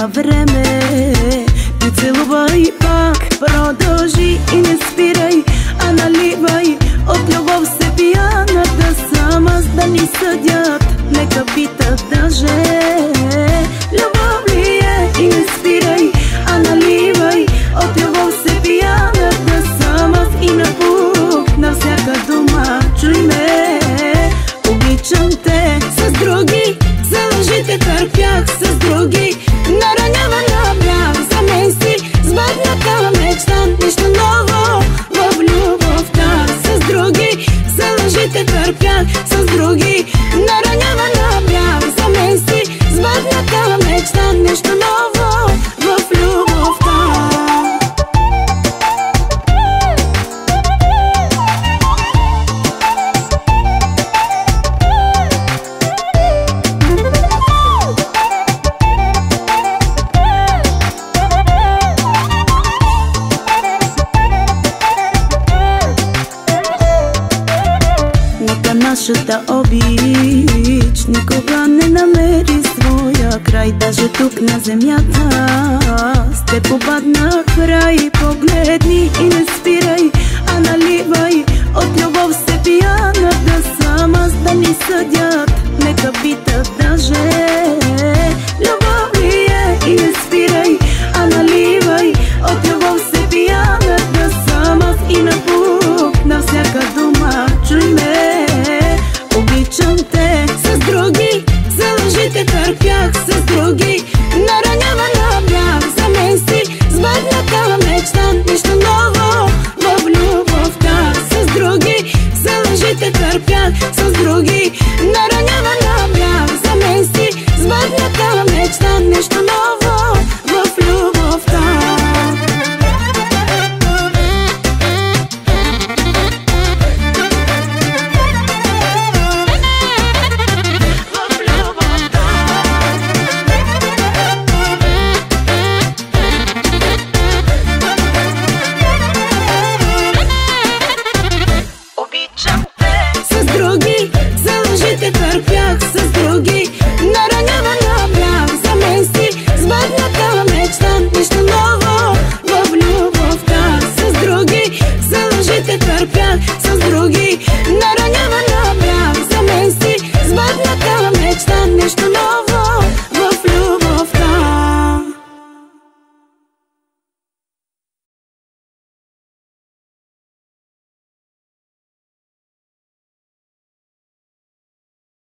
няма време. Прицелувай пак, продължи и не спирай, а наливай от любов се пияната. Сам аз да ни съдят, нека питат даже. Любов ли е и не спирай, а наливай от любов се пияната. Сам аз и напух на всяка дума, чуй ме. Обичам те с други, за лъжите търпях с други. Наранявана бях за мен си сбъдната мечта. Нищо ново в любовта с други, за лъжите търпях с други. Наранявана бях за мен си сбъдната мечта. Нищо ново в любовта. Нашата обич никога не намери своя край. Даже тук на земята с те попаднах в рай. Погледни и не спирай, а наливай от любов се пияната. Сам аз да ни съдят, нека питат даже. Любов ли е и не спирай, а наливай от любов се пияната. Сам аз и напух на всяка дума, чуй ме. Обичам те с други, за лъжите търпях с други. Наранявана бях за мен си сбъдната мечта. Нищо ново в любовта с други, за лъжите търпях с други. Наранявана бях за мен си сбъдната мечта. Нищо